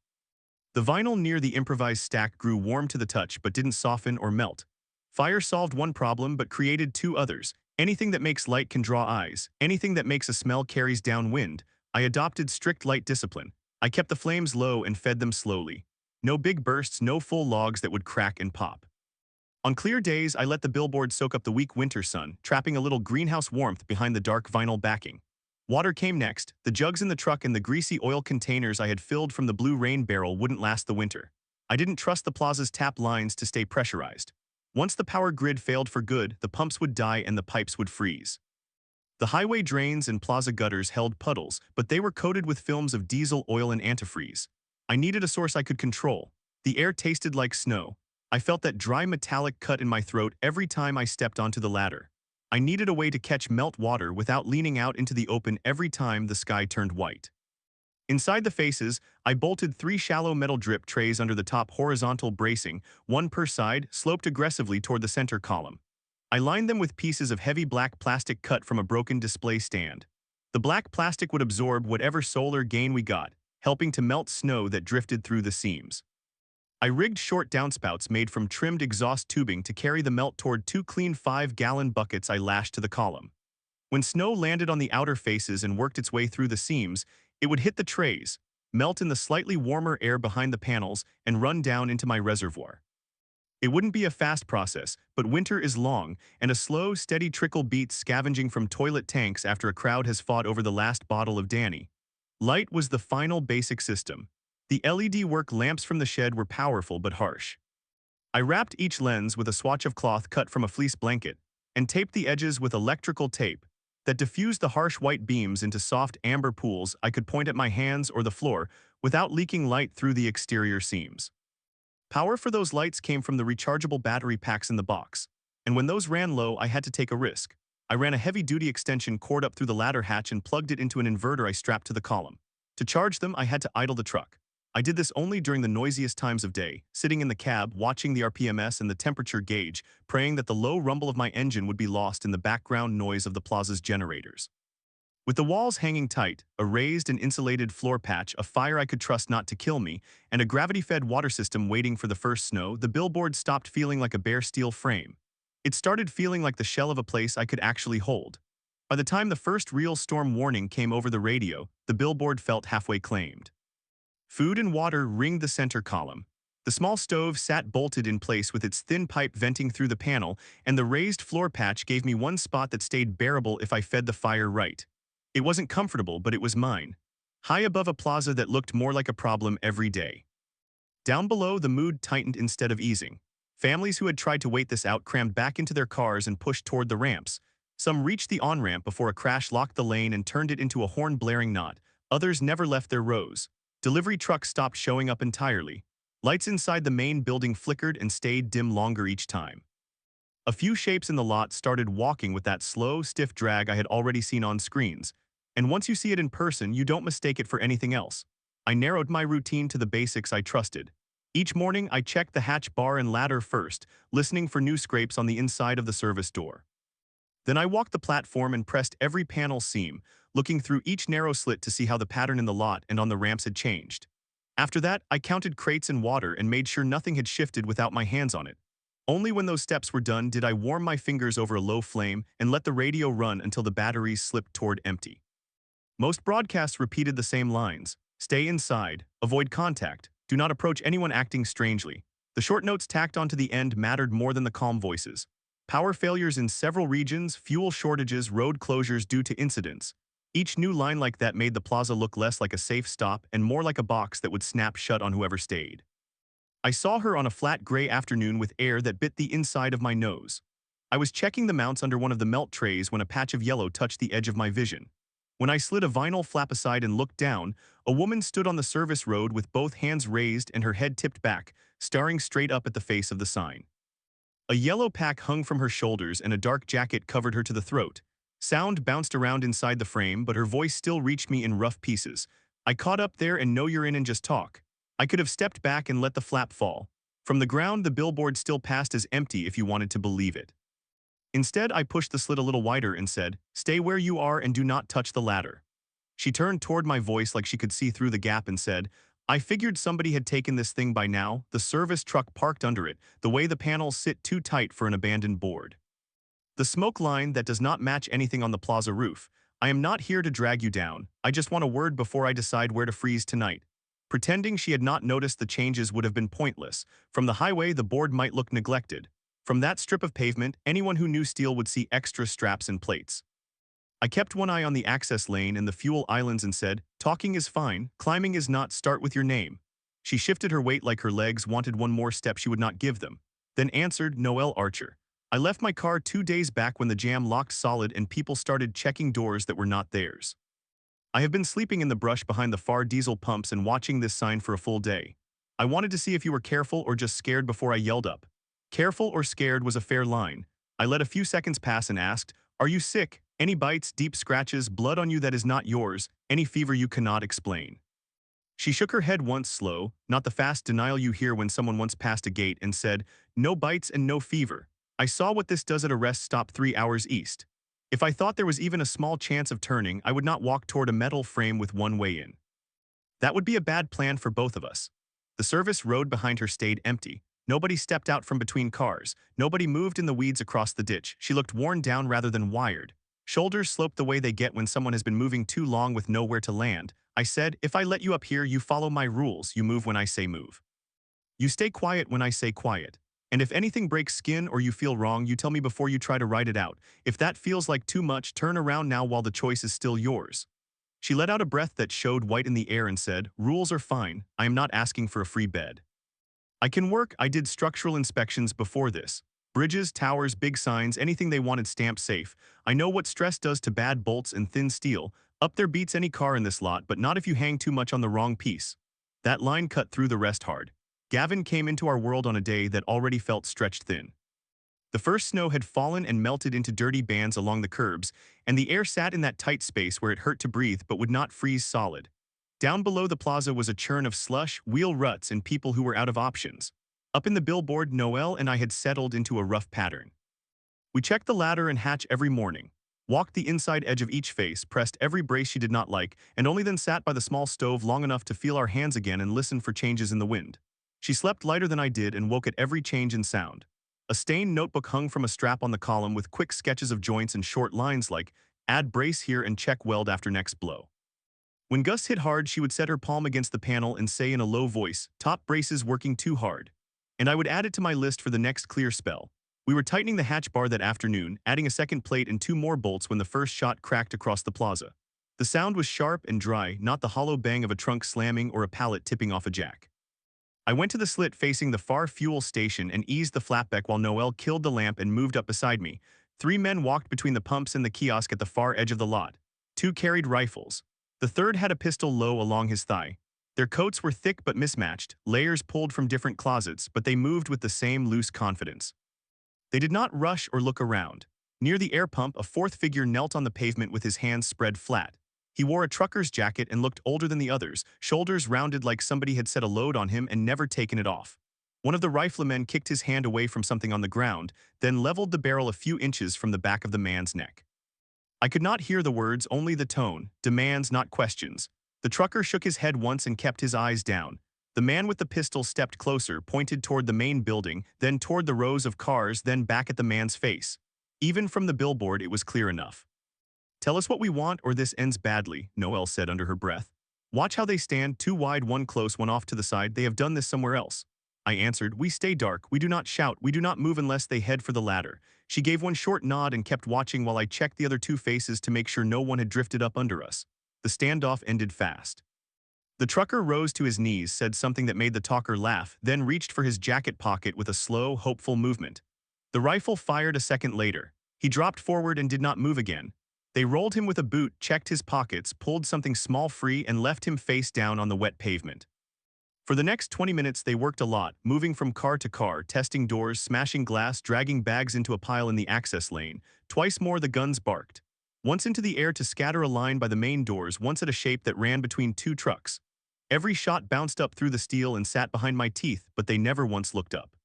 The vinyl near the improvised stack grew warm to the touch but didn't soften or melt. Fire solved one problem but created two others. Anything that makes light can draw eyes. Anything that makes a smell carries down wind. I adopted strict light discipline. I kept the flames low and fed them slowly. No big bursts, no full logs that would crack and pop. On clear days, I let the billboard soak up the weak winter sun, trapping a little greenhouse warmth behind the dark vinyl backing. Water came next. The jugs in the truck and the greasy oil containers I had filled from the blue rain barrel wouldn't last the winter. I didn't trust the plaza's tap lines to stay pressurized. Once the power grid failed for good, the pumps would die and the pipes would freeze. The highway drains and plaza gutters held puddles, but they were coated with films of diesel oil and antifreeze. I needed a source I could control. The air tasted like snow. I felt that dry metallic cut in my throat every time I stepped onto the ladder. I needed a way to catch melt water without leaning out into the open every time the sky turned white. Inside the faces, I bolted 3 shallow metal drip trays under the top horizontal bracing, one per side, sloped aggressively toward the center column. I lined them with pieces of heavy black plastic cut from a broken display stand. The black plastic would absorb whatever solar gain we got, helping to melt snow that drifted through the seams. I rigged short downspouts made from trimmed exhaust tubing to carry the melt toward 2 clean 5-gallon buckets I lashed to the column. When snow landed on the outer faces and worked its way through the seams, it would hit the trays, melt in the slightly warmer air behind the panels, and run down into my reservoir. It wouldn't be a fast process, but winter is long, and a slow, steady trickle beats scavenging from toilet tanks after a crowd has fought over the last bottle of Danny. Light was the final basic system. The LED work lamps from the shed were powerful but harsh. I wrapped each lens with a swatch of cloth cut from a fleece blanket and taped the edges with electrical tape that diffused the harsh white beams into soft amber pools I could point at my hands or the floor without leaking light through the exterior seams. Power for those lights came from the rechargeable battery packs in the box, and when those ran low, I had to take a risk. I ran a heavy-duty extension cord up through the ladder hatch and plugged it into an inverter I strapped to the column. To charge them, I had to idle the truck. I did this only during the noisiest times of day, sitting in the cab, watching the RPMs and the temperature gauge, praying that the low rumble of my engine would be lost in the background noise of the plaza's generators. With the walls hanging tight, a raised and insulated floor patch, a fire I could trust not to kill me, and a gravity-fed water system waiting for the first snow, the billboard stopped feeling like a bare steel frame. It started feeling like the shell of a place I could actually hold. By the time the first real storm warning came over the radio, the billboard felt halfway claimed. Food and water ringed the center column. The small stove sat bolted in place with its thin pipe venting through the panel, and the raised floor patch gave me one spot that stayed bearable if I fed the fire right. It wasn't comfortable, but it was mine. High above a plaza that looked more like a problem every day. Down below, the mood tightened instead of easing. Families who had tried to wait this out crammed back into their cars and pushed toward the ramps. Some reached the on-ramp before a crash locked the lane and turned it into a horn-blaring knot. Others never left their rows. Delivery trucks stopped showing up entirely. Lights inside the main building flickered and stayed dim longer each time. A few shapes in the lot started walking with that slow, stiff drag I had already seen on screens. And once you see it in person, you don't mistake it for anything else. I narrowed my routine to the basics I trusted. Each morning, I checked the hatch bar and ladder first, listening for new scrapes on the inside of the service door. Then I walked the platform and pressed every panel seam, looking through each narrow slit to see how the pattern in the lot and on the ramps had changed. After that, I counted crates and water and made sure nothing had shifted without my hands on it. Only when those steps were done did I warm my fingers over a low flame and let the radio run until the batteries slipped toward empty. Most broadcasts repeated the same lines: stay inside, avoid contact, do not approach anyone acting strangely. The short notes tacked onto the end mattered more than the calm voices. Power failures in several regions, fuel shortages, road closures due to incidents. Each new line like that made the plaza look less like a safe stop and more like a box that would snap shut on whoever stayed. I saw her on a flat gray afternoon with air that bit the inside of my nose. I was checking the mounts under one of the melt trays when a patch of yellow touched the edge of my vision. When I slid a vinyl flap aside and looked down, a woman stood on the service road with both hands raised and her head tipped back, staring straight up at the face of the sign. A yellow pack hung from her shoulders and a dark jacket covered her to the throat. Sound bounced around inside the frame, but her voice still reached me in rough pieces. I caught up there and know you're in and just talk. I could have stepped back and let the flap fall. From the ground, the billboard still passed as empty if you wanted to believe it. Instead, I pushed the slit a little wider and said, stay where you are and do not touch the ladder. She turned toward my voice like she could see through the gap and said, I figured somebody had taken this thing by now, the service truck parked under it, the way the panels sit too tight for an abandoned board. The smoke line that does not match anything on the plaza roof. I am not here to drag you down, I just want a word before I decide where to freeze tonight. Pretending she had not noticed the changes would have been pointless. From the highway, the board might look neglected. From that strip of pavement, anyone who knew steel would see extra straps and plates. I kept one eye on the access lane and the fuel islands and said, talking is fine, climbing is not, start with your name. She shifted her weight like her legs wanted one more step she would not give them. Then answered, Noel Archer. I left my car 2 days back when the jam locked solid and people started checking doors that were not theirs. I have been sleeping in the brush behind the far diesel pumps and watching this sign for a full day. I wanted to see if you were careful or just scared before I yelled up. Careful or scared was a fair line. I let a few seconds pass and asked, are you sick? Any bites, deep scratches, blood on you that is not yours, any fever you cannot explain? She shook her head once slow, not the fast denial you hear when someone once passed a gate, and said, no bites and no fever. I saw what this does at a rest stop 3 hours east. If I thought there was even a small chance of turning, I would not walk toward a metal frame with one way in. That would be a bad plan for both of us. The service road behind her stayed empty. Nobody stepped out from between cars. Nobody moved in the weeds across the ditch. She looked worn down rather than wired. Shoulders sloped the way they get when someone has been moving too long with nowhere to land. I said, if I let you up here, you follow my rules. You move when I say move. You stay quiet when I say quiet. And if anything breaks skin or you feel wrong, you tell me before you try to write it out. If that feels like too much, turn around now while the choice is still yours. She let out a breath that showed white in the air and said, rules are fine. I am not asking for a free bed. I can work. I did structural inspections before this. Bridges, towers, big signs, anything they wanted stamped safe. I know what stress does to bad bolts and thin steel. Up there beats any car in this lot, but not if you hang too much on the wrong piece. That line cut through the rest hard. Gavin came into our world on a day that already felt stretched thin. The first snow had fallen and melted into dirty bands along the curbs, and the air sat in that tight space where it hurt to breathe but would not freeze solid. Down below the plaza was a churn of slush, wheel ruts, and people who were out of options. Up in the billboard, Noel and I had settled into a rough pattern. We checked the ladder and hatch every morning, walked the inside edge of each face, pressed every brace she did not like, and only then sat by the small stove long enough to feel our hands again and listen for changes in the wind. She slept lighter than I did and woke at every change in sound. A stained notebook hung from a strap on the column with quick sketches of joints and short lines like, add brace here and check weld after next blow. When gusts hit hard, she would set her palm against the panel and say in a low voice, top braces working too hard. And I would add it to my list for the next clear spell. We were tightening the hatch bar that afternoon, adding a second plate and 2 more bolts when the first shot cracked across the plaza. The sound was sharp and dry, not the hollow bang of a trunk slamming or a pallet tipping off a jack. I went to the slit facing the far fuel station and eased the flapback while Noel killed the lamp and moved up beside me. 3 men walked between the pumps and the kiosk at the far edge of the lot. 2 carried rifles. The third had a pistol low along his thigh. Their coats were thick but mismatched, layers pulled from different closets, but they moved with the same loose confidence. They did not rush or look around. Near the air pump, a fourth figure knelt on the pavement with his hands spread flat. He wore a trucker's jacket and looked older than the others, shoulders rounded like somebody had set a load on him and never taken it off. One of the riflemen kicked his hand away from something on the ground, then leveled the barrel a few inches from the back of the man's neck. I could not hear the words, only the tone, demands, not questions. The trucker shook his head once and kept his eyes down. The man with the pistol stepped closer, pointed toward the main building, then toward the rows of cars, then back at the man's face. Even from the billboard, it was clear enough. "Tell us what we want or this ends badly," Noelle said under her breath. "Watch how they stand, two wide, one close, one off to the side. They have done this somewhere else." I answered, "We stay dark, we do not shout, we do not move unless they head for the ladder." She gave one short nod and kept watching while I checked the other two faces to make sure no one had drifted up under us. The standoff ended fast. The trucker rose to his knees, said something that made the talker laugh, then reached for his jacket pocket with a slow, hopeful movement. The rifle fired a second later. He dropped forward and did not move again. They rolled him with a boot, checked his pockets, pulled something small free, and left him face down on the wet pavement. For the next 20 minutes, they worked a lot, moving from car to car, testing doors, smashing glass, dragging bags into a pile in the access lane. Twice more the guns barked. Once into the air to scatter a line by the main doors, once at a shape that ran between two trucks. Every shot bounced up through the steel and sat behind my teeth, but they never once looked up.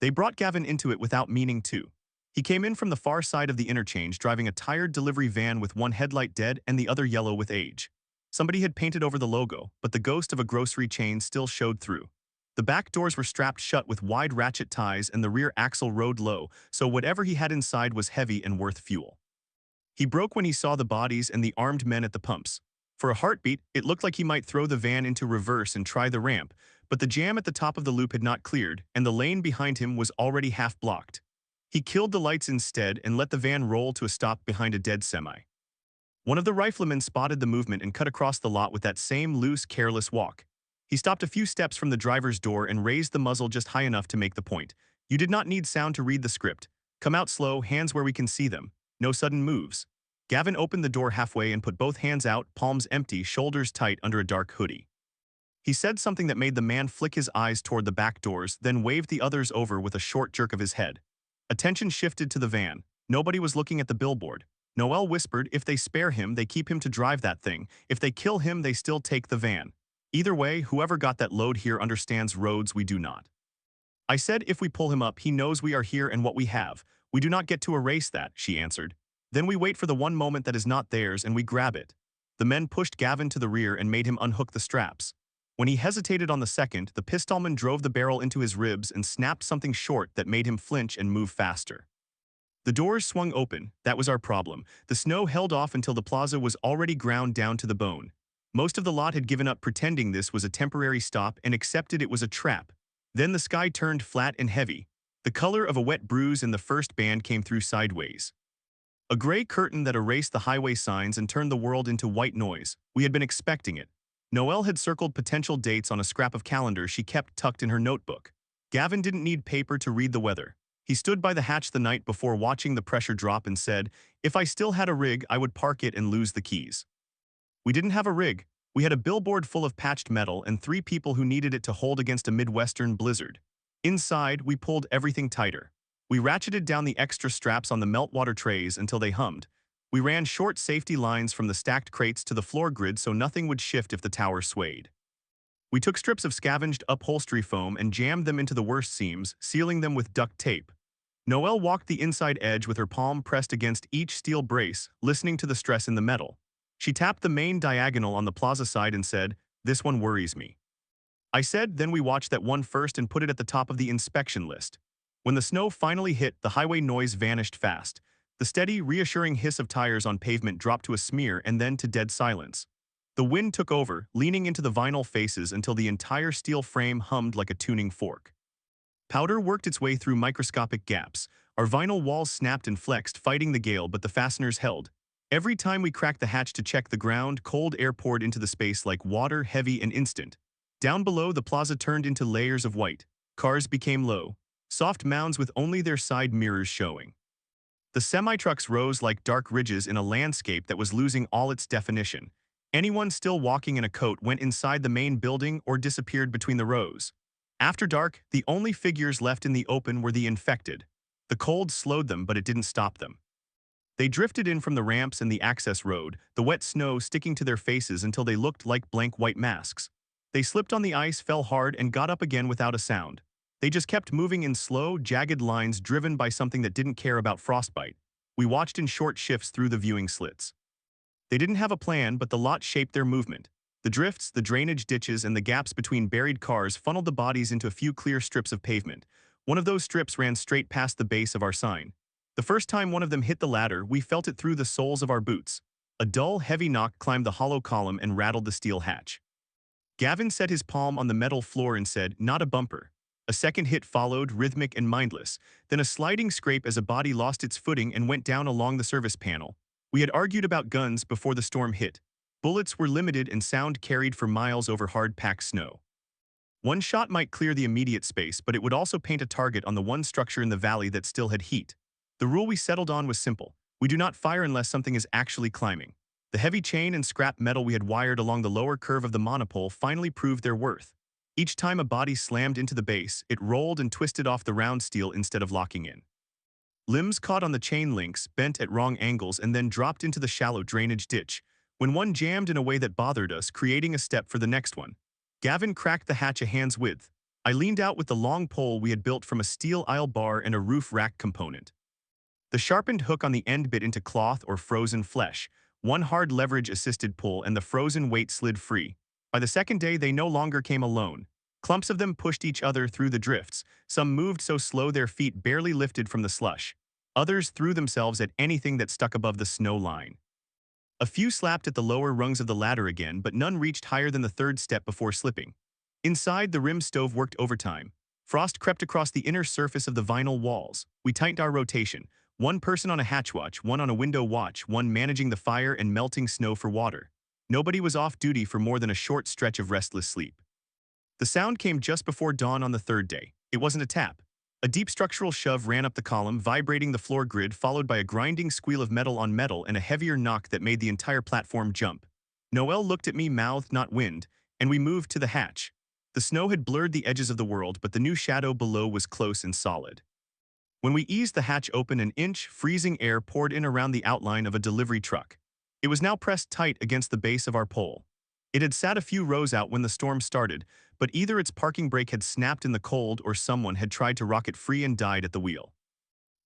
They brought Gavin into it without meaning to. He came in from the far side of the interchange, driving a tired delivery van with one headlight dead and the other yellow with age. Somebody had painted over the logo, but the ghost of a grocery chain still showed through. The back doors were strapped shut with wide ratchet ties and the rear axle rode low, so whatever he had inside was heavy and worth fuel. He broke when he saw the bodies and the armed men at the pumps. For a heartbeat, it looked like he might throw the van into reverse and try the ramp, but the jam at the top of the loop had not cleared, and the lane behind him was already half blocked. He killed the lights instead and let the van roll to a stop behind a dead semi. One of the riflemen spotted the movement and cut across the lot with that same loose, careless walk. He stopped a few steps from the driver's door and raised the muzzle just high enough to make the point. "You did not need sound to read the script. Come out slow, hands where we can see them. No sudden moves." Gavin opened the door halfway and put both hands out, palms empty, shoulders tight under a dark hoodie. He said something that made the man flick his eyes toward the back doors, then waved the others over with a short jerk of his head. Attention shifted to the van. Nobody was looking at the billboard. Noelle whispered, "If they spare him, they keep him to drive that thing. If they kill him, they still take the van. Either way, whoever got that load here understands roads we do not." I said, "If we pull him up, he knows we are here and what we have. We do not get to erase that," she answered. "Then we wait for the one moment that is not theirs and we grab it." The men pushed Gavin to the rear and made him unhook the straps. When he hesitated on the second, the pistolman drove the barrel into his ribs and snapped something short that made him flinch and move faster. The doors swung open. That was our problem. The snow held off until the plaza was already ground down to the bone. Most of the lot had given up pretending this was a temporary stop and accepted it was a trap. Then the sky turned flat and heavy. The color of a wet bruise and the first band came through sideways. A gray curtain that erased the highway signs and turned the world into white noise. We had been expecting it. Noelle had circled potential dates on a scrap of calendar she kept tucked in her notebook. Gavin didn't need paper to read the weather. He stood by the hatch the night before watching the pressure drop and said, "If I still had a rig, I would park it and lose the keys." We didn't have a rig. We had a billboard full of patched metal and 3 people who needed it to hold against a Midwestern blizzard. Inside, we pulled everything tighter. We ratcheted down the extra straps on the meltwater trays until they hummed. We ran short safety lines from the stacked crates to the floor grid so nothing would shift if the tower swayed. We took strips of scavenged upholstery foam and jammed them into the worst seams, sealing them with duct tape. Noelle walked the inside edge with her palm pressed against each steel brace, listening to the stress in the metal. She tapped the main diagonal on the plaza side and said, "This one worries me." I said, "Then we watch that one first and put it at the top of the inspection list." When the snow finally hit, the highway noise vanished fast. The steady, reassuring hiss of tires on pavement dropped to a smear and then to dead silence. The wind took over, leaning into the vinyl faces until the entire steel frame hummed like a tuning fork. Powder worked its way through microscopic gaps. Our vinyl walls snapped and flexed, fighting the gale, but the fasteners held. Every time we cracked the hatch to check the ground, cold air poured into the space like water, heavy and instant. Down below, the plaza turned into layers of white. Cars became low, soft mounds with only their side mirrors showing. The semi-trucks rose like dark ridges in a landscape that was losing all its definition. Anyone still walking in a coat went inside the main building or disappeared between the rows. After dark, the only figures left in the open were the infected. The cold slowed them, but it didn't stop them. They drifted in from the ramps and the access road, the wet snow sticking to their faces until they looked like blank white masks. They slipped on the ice, fell hard, and got up again without a sound. They just kept moving in slow, jagged lines driven by something that didn't care about frostbite. We watched in short shifts through the viewing slits. They didn't have a plan, but the lot shaped their movement. The drifts, the drainage ditches, and the gaps between buried cars funneled the bodies into a few clear strips of pavement. One of those strips ran straight past the base of our sign. The first time one of them hit the ladder, we felt it through the soles of our boots. A dull, heavy knock climbed the hollow column and rattled the steel hatch. Gavin set his palm on the metal floor and said, "Not a bumper." A second hit followed, rhythmic and mindless, then a sliding scrape as a body lost its footing and went down along the service panel. We had argued about guns before the storm hit. Bullets were limited and sound carried for miles over hard-packed snow. One shot might clear the immediate space, but it would also paint a target on the one structure in the valley that still had heat. The rule we settled on was simple. We do not fire unless something is actually climbing. The heavy chain and scrap metal we had wired along the lower curve of the monopole finally proved their worth. Each time a body slammed into the base, it rolled and twisted off the round steel instead of locking in. Limbs caught on the chain links, bent at wrong angles, and then dropped into the shallow drainage ditch. When one jammed in a way that bothered us, creating a step for the next one. Gavin cracked the hatch a hand's width. I leaned out with the long pole we had built from a steel aisle bar and a roof rack component. The sharpened hook on the end bit into cloth or frozen flesh. One hard leverage-assisted pull and the frozen weight slid free. By the second day, they no longer came alone. Clumps of them pushed each other through the drifts. Some moved so slow their feet barely lifted from the slush. Others threw themselves at anything that stuck above the snow line. A few slapped at the lower rungs of the ladder again, but none reached higher than the third step before slipping. Inside, the rim stove worked overtime. Frost crept across the inner surface of the vinyl walls. We tightened our rotation. One person on a hatch watch, one on a window watch, one managing the fire and melting snow for water. Nobody was off duty for more than a short stretch of restless sleep. The sound came just before dawn on the third day. It wasn't a tap. A deep structural shove ran up the column, vibrating the floor grid, followed by a grinding squeal of metal on metal and a heavier knock that made the entire platform jump. Noel looked at me, mouthed, "Not wind," and we moved to the hatch. The snow had blurred the edges of the world, but the new shadow below was close and solid. When we eased the hatch open, an inch, freezing air poured in around the outline of a delivery truck. It was now pressed tight against the base of our pole. It had sat a few rows out when the storm started, but either its parking brake had snapped in the cold or someone had tried to rock it free and died at the wheel.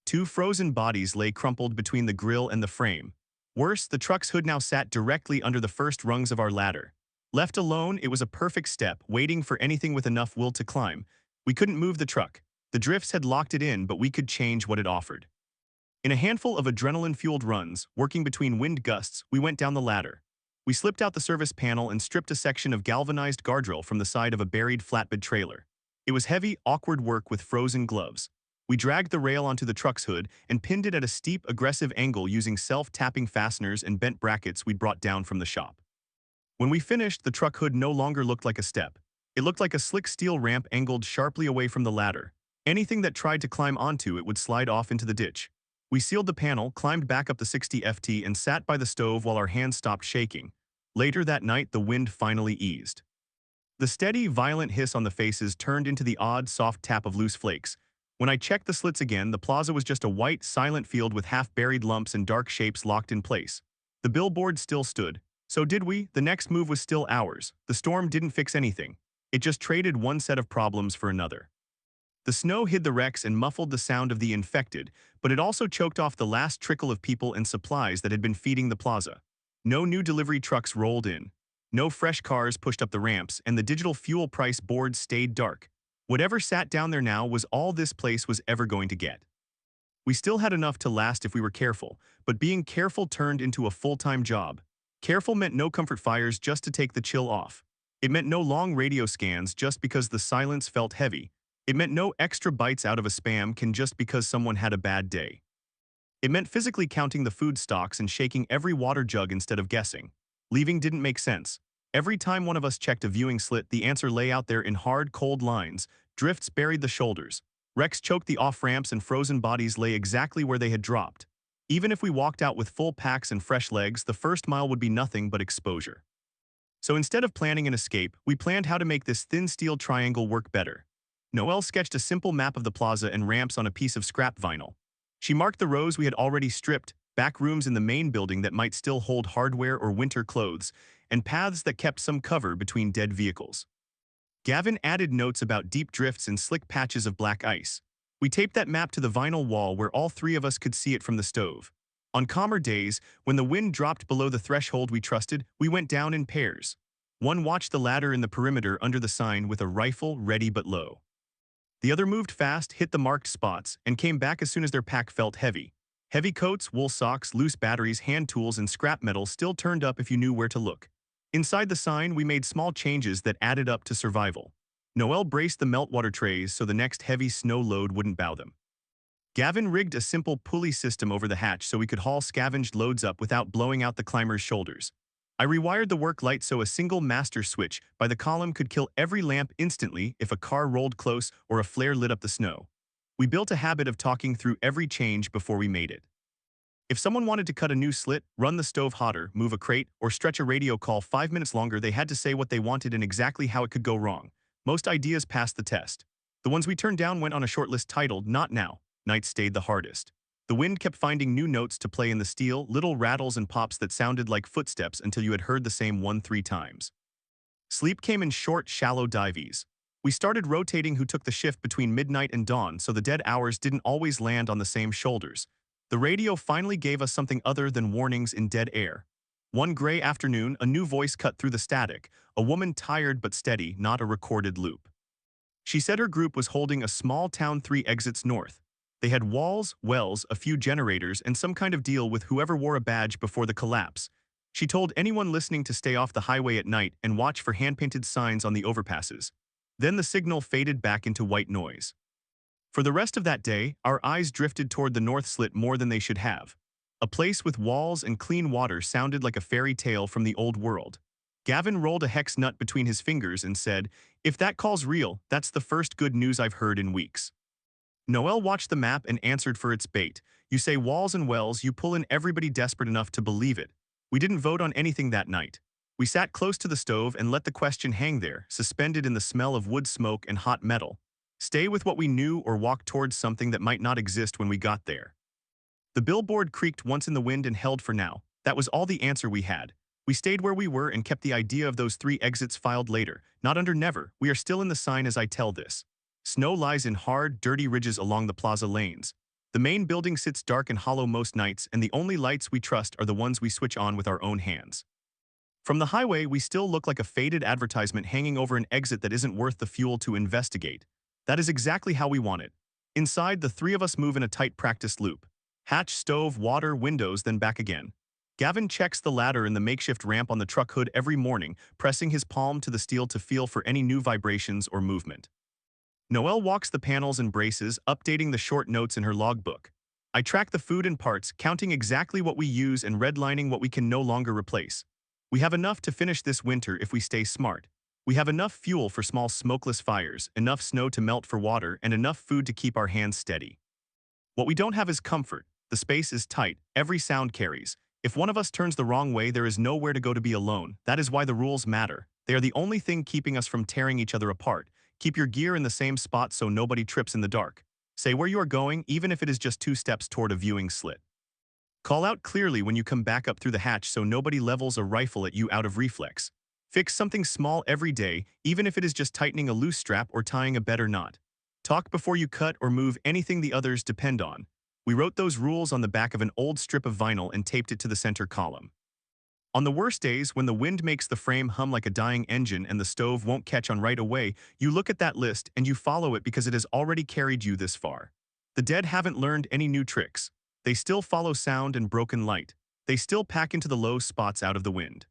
Two frozen bodies lay crumpled between the grill and the frame. Worse, the truck's hood now sat directly under the first rungs of our ladder. Left alone, it was a perfect step, waiting for anything with enough will to climb. We couldn't move the truck. The drifts had locked it in, but we could change what it offered. In a handful of adrenaline-fueled runs, working between wind gusts, we went down the ladder. We slipped out the service panel and stripped a section of galvanized guardrail from the side of a buried flatbed trailer. It was heavy, awkward work with frozen gloves. We dragged the rail onto the truck's hood and pinned it at a steep, aggressive angle using self-tapping fasteners and bent brackets we'd brought down from the shop. When we finished, the truck hood no longer looked like a step. It looked like a slick steel ramp angled sharply away from the ladder. Anything that tried to climb onto it would slide off into the ditch. We sealed the panel, climbed back up the 60 FT, and sat by the stove while our hands stopped shaking. Later that night, the wind finally eased. The steady, violent hiss on the faces turned into the odd, soft tap of loose flakes. When I checked the slits again, the plaza was just a white, silent field with half-buried lumps and dark shapes locked in place. The billboard still stood. So did we. The next move was still ours. The storm didn't fix anything. It just traded one set of problems for another. The snow hid the wrecks and muffled the sound of the infected, but it also choked off the last trickle of people and supplies that had been feeding the plaza. No new delivery trucks rolled in. No fresh cars pushed up the ramps, and the digital fuel price board stayed dark. Whatever sat down there now was all this place was ever going to get. We still had enough to last if we were careful, but being careful turned into a full-time job. Careful meant no comfort fires just to take the chill off. It meant no long radio scans just because the silence felt heavy. It meant no extra bites out of a Spam can just because someone had a bad day. It meant physically counting the food stocks and shaking every water jug instead of guessing. Leaving didn't make sense. Every time one of us checked a viewing slit, the answer lay out there in hard, cold lines. Drifts buried the shoulders. Wrecks choked the off-ramps, and frozen bodies lay exactly where they had dropped. Even if we walked out with full packs and fresh legs, the first mile would be nothing but exposure. So instead of planning an escape, we planned how to make this thin steel triangle work better. Noelle sketched a simple map of the plaza and ramps on a piece of scrap vinyl. She marked the rows we had already stripped, back rooms in the main building that might still hold hardware or winter clothes, and paths that kept some cover between dead vehicles. Gavin added notes about deep drifts and slick patches of black ice. We taped that map to the vinyl wall where all three of us could see it from the stove. On calmer days, when the wind dropped below the threshold we trusted, we went down in pairs. One watched the ladder in the perimeter under the sign with a rifle ready but low. The other moved fast, hit the marked spots, and came back as soon as their pack felt heavy. Heavy coats, wool socks, loose batteries, hand tools, and scrap metal still turned up if you knew where to look. Inside the sign, we made small changes that added up to survival. Noelle braced the meltwater trays so the next heavy snow load wouldn't bow them. Gavin rigged a simple pulley system over the hatch so we could haul scavenged loads up without blowing out the climbers' shoulders. I rewired the work light so a single master switch by the column could kill every lamp instantly if a car rolled close or a flare lit up the snow. We built a habit of talking through every change before we made it. If someone wanted to cut a new slit, run the stove hotter, move a crate, or stretch a radio call 5 minutes longer, they had to say what they wanted and exactly how it could go wrong. Most ideas passed the test. The ones we turned down went on a short list titled, "Not Now." Nights stayed the hardest. The wind kept finding new notes to play in the steel, little rattles and pops that sounded like footsteps until you had heard the same one 3 times. Sleep came in short, shallow dives. We started rotating who took the shift between midnight and dawn so the dead hours didn't always land on the same shoulders. The radio finally gave us something other than warnings in dead air. One gray afternoon, a new voice cut through the static, a woman tired but steady, not a recorded loop. She said her group was holding a small town 3 exits north. They had walls, wells, a few generators, and some kind of deal with whoever wore a badge before the collapse. She told anyone listening to stay off the highway at night and watch for hand-painted signs on the overpasses. Then the signal faded back into white noise. For the rest of that day, our eyes drifted toward the north slit more than they should have. A place with walls and clean water sounded like a fairy tale from the old world. Gavin rolled a hex nut between his fingers and said, "If that call's real, that's the first good news I've heard in weeks." Noelle watched the map and answered for its bait. You say walls and wells, you pull in everybody desperate enough to believe it. We didn't vote on anything that night. We sat close to the stove and let the question hang there, suspended in the smell of wood smoke and hot metal. Stay with what we knew or walk towards something that might not exist when we got there. The billboard creaked once in the wind and held for now. That was all the answer we had. We stayed where we were and kept the idea of those 3 exits filed later. Not under never. We are still in the sign as I tell this. Snow lies in hard, dirty ridges along the plaza lanes. The main building sits dark and hollow most nights, and the only lights we trust are the ones we switch on with our own hands. From the highway, we still look like a faded advertisement hanging over an exit that isn't worth the fuel to investigate. That is exactly how we want it. Inside, the 3 of us move in a tight practiced loop. Hatch, stove, water, windows, then back again. Gavin checks the ladder in the makeshift ramp on the truck hood every morning, pressing his palm to the steel to feel for any new vibrations or movement. Noelle walks the panels and braces, updating the short notes in her logbook. I track the food and parts, counting exactly what we use and redlining what we can no longer replace. We have enough to finish this winter if we stay smart. We have enough fuel for small smokeless fires, enough snow to melt for water, and enough food to keep our hands steady. What we don't have is comfort. The space is tight, every sound carries. If one of us turns the wrong way, there is nowhere to go to be alone. That is why the rules matter. They are the only thing keeping us from tearing each other apart. Keep your gear in the same spot so nobody trips in the dark. Say where you are going, even if it is just 2 steps toward a viewing slit. Call out clearly when you come back up through the hatch so nobody levels a rifle at you out of reflex. Fix something small every day, even if it is just tightening a loose strap or tying a better knot. Talk before you cut or move anything the others depend on. We wrote those rules on the back of an old strip of vinyl and taped it to the center column. On the worst days, when the wind makes the frame hum like a dying engine and the stove won't catch on right away, you look at that list and you follow it because it has already carried you this far. The dead haven't learned any new tricks. They still follow sound and broken light. They still pack into the low spots out of the wind.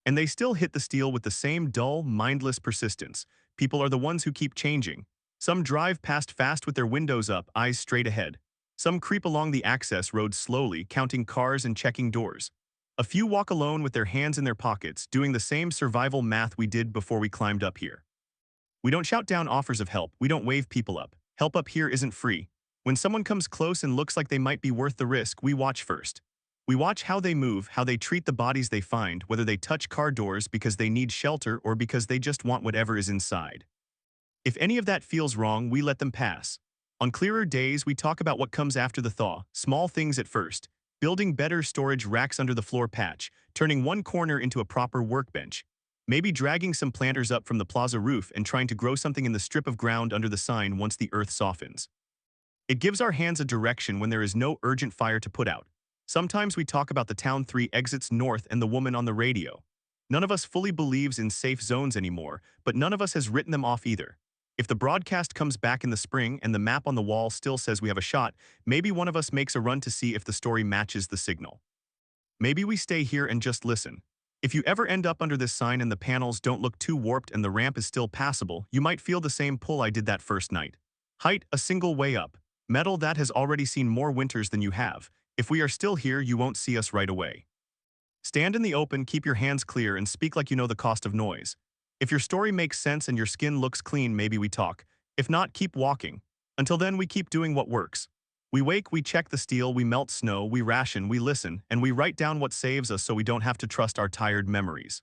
And they still hit the steel with the same dull, mindless persistence. People are the ones who keep changing. Some drive past fast with their windows up, eyes straight ahead. Some creep along the access road slowly, counting cars and checking doors. A few walk alone with their hands in their pockets, doing the same survival math we did before we climbed up here. We don't shout down offers of help, we don't wave people up. Help up here isn't free. When someone comes close and looks like they might be worth the risk, we watch first. We watch how they move, how they treat the bodies they find, whether they touch car doors because they need shelter or because they just want whatever is inside. If any of that feels wrong, we let them pass. On clearer days, we talk about what comes after the thaw, small things at first, building better storage racks under the floor patch, turning one corner into a proper workbench, maybe dragging some planters up from the plaza roof and trying to grow something in the strip of ground under the sign once the earth softens. It gives our hands a direction when there is no urgent fire to put out. Sometimes we talk about the town 3 exits north and the woman on the radio. None of us fully believes in safe zones anymore, but none of us has written them off either. If the broadcast comes back in the spring and the map on the wall still says we have a shot, maybe one of us makes a run to see if the story matches the signal. Maybe we stay here and just listen. If you ever end up under this sign and the panels don't look too warped and the ramp is still passable, you might feel the same pull I did that first night. Height, a single way up. Metal that has already seen more winters than you have. If we are still here, you won't see us right away. Stand in the open, keep your hands clear, and speak like you know the cost of noise. If your story makes sense and your skin looks clean, maybe we talk. If not, keep walking. Until then, we keep doing what works. We wake, we check the steel, we melt snow, we ration, we listen, and we write down what saves us so we don't have to trust our tired memories.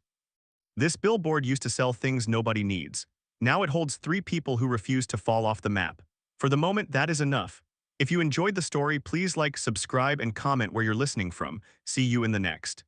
This billboard used to sell things nobody needs. Now it holds 3 people who refuse to fall off the map. For the moment, that is enough. If you enjoyed the story, please like, subscribe, and comment where you're listening from. See you in the next.